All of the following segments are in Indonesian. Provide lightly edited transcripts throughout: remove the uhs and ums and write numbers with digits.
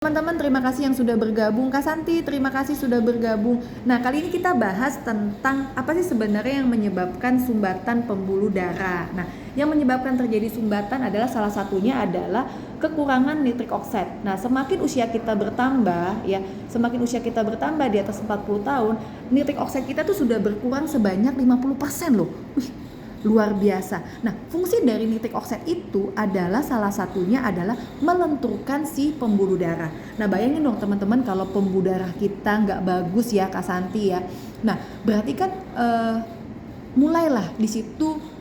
Teman-teman, terima kasih yang sudah bergabung. Kak Santi, terima kasih sudah bergabung. Nah, kali ini kita bahas tentang apa sih sebenarnya yang menyebabkan sumbatan pembuluh darah. Nah, yang menyebabkan terjadi sumbatan adalah salah satunya adalah kekurangan nitrik oxide. Nah, semakin usia kita bertambah semakin usia kita bertambah di atas 40 tahun, nitrik oxide kita tuh sudah berkurang sebanyak 50% loh. Luar biasa. Nah, fungsi dari nitrik oxide itu adalah salah satunya adalah melenturkan si pembuluh darah. Nah, bayangin dong teman-teman kalau pembuluh darah kita nggak bagus ya Kak Santi ya. Nah, berarti kan mulailah di situ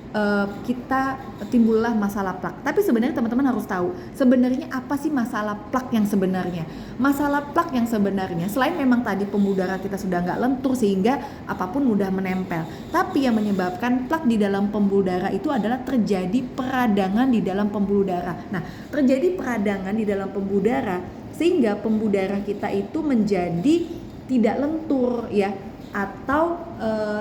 kita timbullah masalah plak. Tapi sebenarnya teman-teman harus tahu sebenarnya apa sih masalah plak yang sebenarnya. Masalah plak yang sebenarnya selain memang tadi pembuluh darah kita sudah nggak lentur sehingga apapun mudah menempel, tapi yang menyebabkan plak di dalam pembuluh darah itu adalah terjadi peradangan di dalam pembuluh darah. Nah, terjadi peradangan di dalam pembuluh darah sehingga pembuluh darah kita itu menjadi tidak lentur ya, atau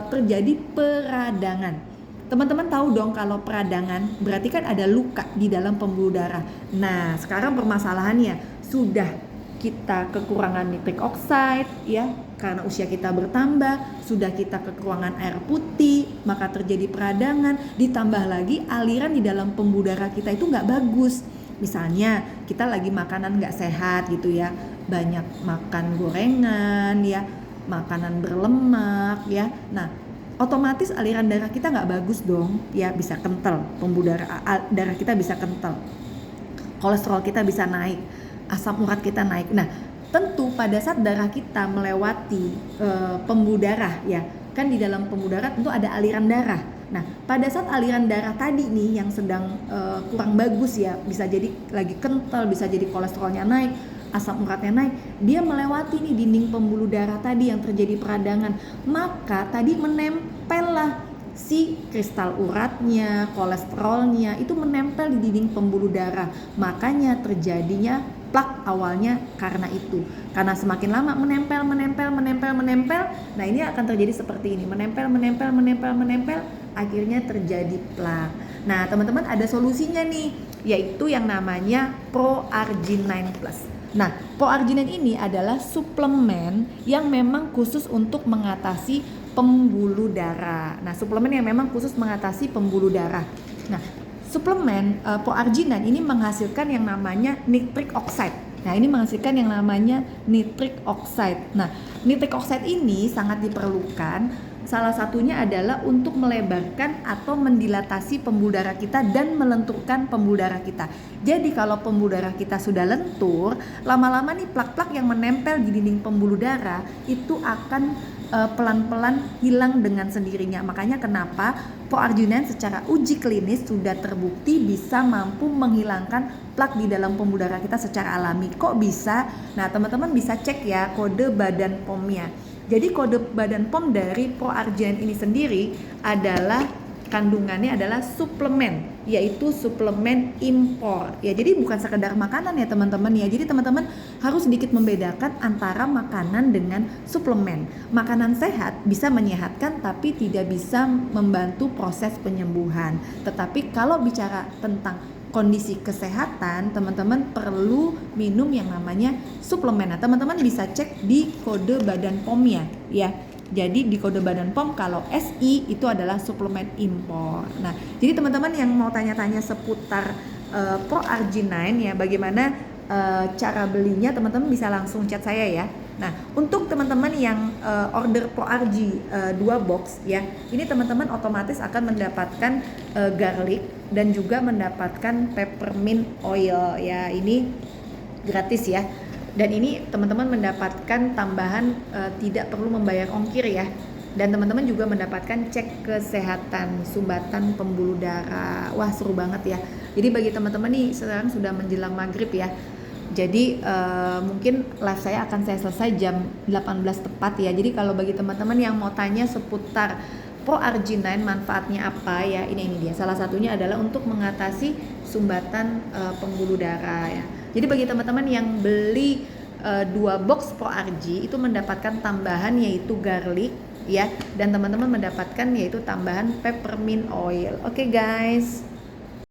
terjadi peradangan. Teman-teman tahu dong kalau peradangan berarti kan ada luka di dalam pembuluh darah. Nah, sekarang permasalahannya sudah kita kekurangan nitrik oxide ya, karena usia kita bertambah, sudah kita kekurangan air putih, maka terjadi peradangan, ditambah lagi aliran di dalam pembuluh darah kita itu nggak bagus. Misalnya kita lagi makanan nggak sehat gitu ya, banyak makan gorengan ya, makanan berlemak ya. Nah, otomatis aliran darah kita nggak bagus dong ya, bisa kental, pembuluh darah kita bisa kental, kolesterol kita bisa naik, asam urat kita naik. Nah, tentu pada saat darah kita melewati pembuluh darah ya, kan di dalam pembuluh darah tentu ada aliran darah. Nah, pada saat aliran darah tadi nih yang sedang kurang bagus ya, bisa jadi lagi kental, bisa jadi kolesterolnya naik, asam uratnya naik, dia melewati nih dinding pembuluh darah tadi yang terjadi peradangan, maka tadi menempellah si kristal uratnya, kolesterolnya itu menempel di dinding pembuluh darah, makanya terjadinya plak awalnya karena itu. Karena semakin lama menempel, nah ini akan terjadi seperti ini, menempel, akhirnya terjadi plak. Nah, teman-teman ada solusinya nih, yaitu yang namanya ProArgi-9 Plus. Nah, ProArgi-9 ini adalah suplemen yang memang khusus untuk mengatasi pembuluh darah. Nah, suplemen yang memang khusus mengatasi pembuluh darah. Nah, suplemen ProArgi-9 ini menghasilkan yang namanya nitrik oxide. Nah, ini menghasilkan yang namanya nitrik oxide. Nah, nitrik oxide ini sangat diperlukan. Salah satunya adalah untuk melebarkan atau mendilatasi pembuluh darah kita dan melenturkan pembuluh darah kita. Jadi kalau pembuluh darah kita sudah lentur, lama-lama nih plak-plak yang menempel di dinding pembuluh darah itu akan pelan-pelan hilang dengan sendirinya. Makanya kenapa ProArgi-9 secara uji klinis sudah terbukti bisa mampu menghilangkan plak di dalam pembuluh darah kita secara alami. Kok bisa? Nah, teman-teman bisa cek ya kode badan POM-nya. Jadi kode badan POM dari ProArgi-9 ini sendiri adalah kandungannya adalah suplemen, yaitu suplemen impor. Ya, jadi bukan sekedar makanan ya teman-teman ya. Jadi teman-teman harus sedikit membedakan antara makanan dengan suplemen. Makanan sehat bisa menyehatkan tapi tidak bisa membantu proses penyembuhan. Tetapi kalau bicara tentang kondisi kesehatan, teman-teman perlu minum yang namanya suplemen. Nah, teman-teman bisa cek di kode badan POM-nya ya. Jadi di kode badan POM kalau SI itu adalah suplemen impor. Nah, jadi teman-teman yang mau tanya-tanya seputar ProArgi-9 ya, bagaimana cara belinya, teman-teman bisa langsung chat saya ya. Nah, untuk teman-teman yang order ProArgi 2 box ya, ini teman-teman otomatis akan mendapatkan garlic dan juga mendapatkan peppermint oil ya, ini gratis ya. Dan ini teman-teman mendapatkan tambahan tidak perlu membayar ongkir ya. Dan teman-teman juga mendapatkan cek kesehatan sumbatan pembuluh darah. Wah, seru banget ya. Jadi bagi teman-teman nih sekarang sudah menjelang maghrib ya. Jadi mungkin live saya akan saya selesai jam 18 tepat ya. Jadi kalau bagi teman-teman yang mau tanya seputar ProArgi-9 manfaatnya apa ya, ini dia. Salah satunya adalah untuk mengatasi sumbatan pembuluh darah ya. Jadi bagi teman-teman yang beli 2 box ProArgi itu mendapatkan tambahan yaitu garlic ya, dan teman-teman mendapatkan yaitu tambahan peppermint oil. Oke guys.